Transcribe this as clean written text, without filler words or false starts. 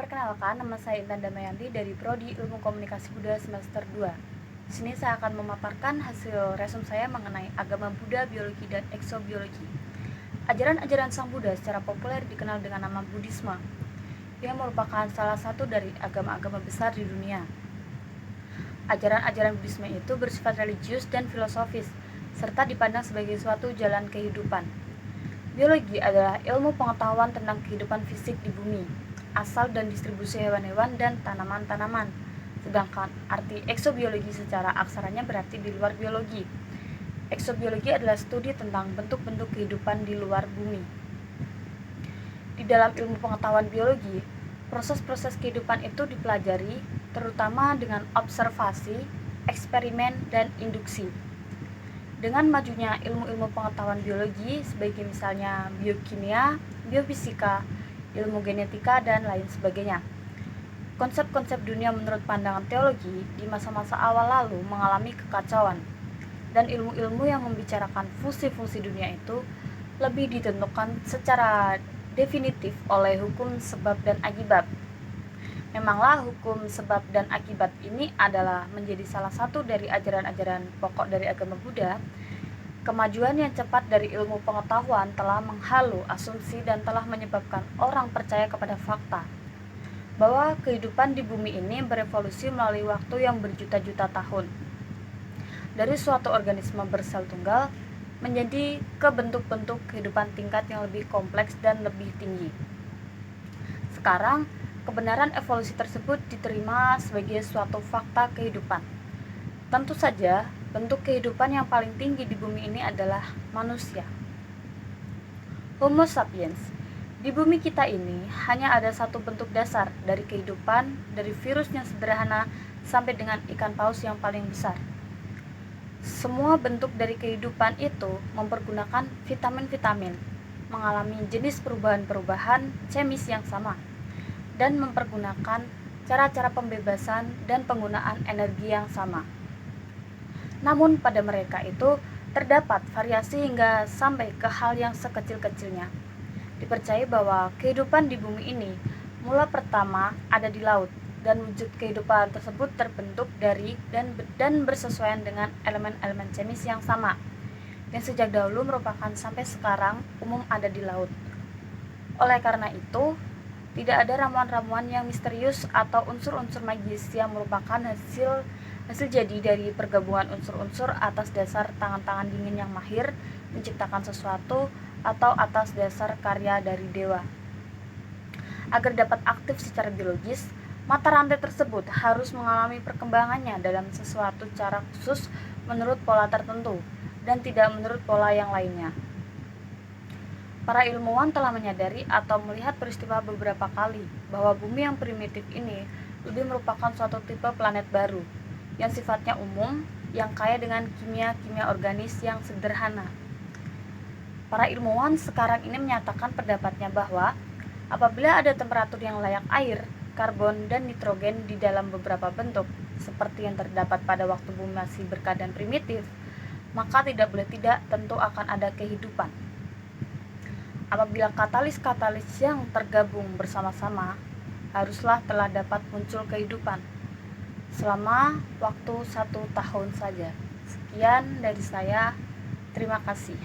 Perkenalkan, nama saya Intan Damayanti dari Prodi Ilmu Komunikasi Buddha semester 2. Di sini saya akan memaparkan hasil resum saya mengenai agama Buddha, biologi, dan eksobiologi. Ajaran-ajaran Sang Buddha secara populer dikenal dengan nama Buddhisme. Ia merupakan salah satu dari agama-agama besar di dunia. Ajaran-ajaran Buddhisme itu bersifat religius dan filosofis, serta dipandang sebagai suatu jalan kehidupan. Biologi adalah ilmu pengetahuan tentang kehidupan fisik di bumi, asal dan distribusi hewan-hewan dan tanaman-tanaman. Sedangkan arti eksobiologi secara aksaranya berarti di luar biologi. Eksobiologi adalah studi tentang bentuk-bentuk kehidupan di luar bumi. Di dalam ilmu pengetahuan biologi, proses-proses kehidupan itu dipelajari terutama dengan observasi, eksperimen, dan induksi. Dengan majunya ilmu-ilmu pengetahuan biologi sebagai misalnya biokimia, biofisika, ilmu genetika, dan lain sebagainya, konsep-konsep dunia menurut pandangan teologi di masa-masa awal lalu mengalami kekacauan, dan ilmu-ilmu yang membicarakan fungsi-fungsi dunia itu lebih ditentukan secara definitif oleh hukum sebab dan akibat. Memanglah hukum sebab dan akibat ini adalah menjadi salah satu dari ajaran-ajaran pokok dari agama Buddha. Kemajuan yang cepat dari ilmu pengetahuan telah menghalu asumsi dan telah menyebabkan orang percaya kepada fakta bahwa kehidupan di bumi ini berevolusi melalui waktu yang berjuta-juta tahun. Dari suatu organisme bersel tunggal menjadi ke bentuk-bentuk kehidupan tingkat yang lebih kompleks dan lebih tinggi. Sekarang, kebenaran evolusi tersebut diterima sebagai suatu fakta kehidupan. Tentu saja, bentuk kehidupan yang paling tinggi di bumi ini adalah manusia. Homo sapiens. Di bumi kita ini hanya ada satu bentuk dasar dari kehidupan, dari virus yang sederhana sampai dengan ikan paus yang paling besar. Semua bentuk dari kehidupan itu mempergunakan vitamin-vitamin, mengalami jenis perubahan-perubahan kemis yang sama, dan mempergunakan cara-cara pembebasan dan penggunaan energi yang sama. Namun pada mereka itu terdapat variasi hingga sampai ke hal yang sekecil-kecilnya. Dipercaya bahwa kehidupan di bumi ini mula pertama ada di laut, dan wujud kehidupan tersebut terbentuk dari dan bersesuaian dengan elemen-elemen kemis yang sama, yang sejak dahulu merupakan sampai sekarang umum ada di laut. Oleh karena itu, tidak ada ramuan-ramuan yang misterius atau unsur-unsur magis yang merupakan hasil jadi dari pergabungan unsur-unsur atas dasar tangan-tangan dingin yang mahir menciptakan sesuatu atau atas dasar karya dari dewa. Agar dapat aktif secara biologis, mata rantai tersebut harus mengalami perkembangannya dalam sesuatu cara khusus menurut pola tertentu dan tidak menurut pola yang lainnya. Para ilmuwan telah menyadari atau melihat peristiwa beberapa kali bahwa bumi yang primitif ini lebih merupakan suatu tipe planet baru yang sifatnya umum, yang kaya dengan kimia-kimia organis yang sederhana. Para ilmuwan sekarang ini menyatakan pendapatnya bahwa apabila ada temperatur yang layak air, karbon, dan nitrogen di dalam beberapa bentuk, seperti yang terdapat pada waktu bumi masih berkeadaan primitif, maka tidak boleh tidak tentu akan ada kehidupan. Apabila katalis-katalis yang tergabung bersama-sama, haruslah telah dapat muncul kehidupan selama waktu 1 tahun saja. Sekian dari saya, terima kasih.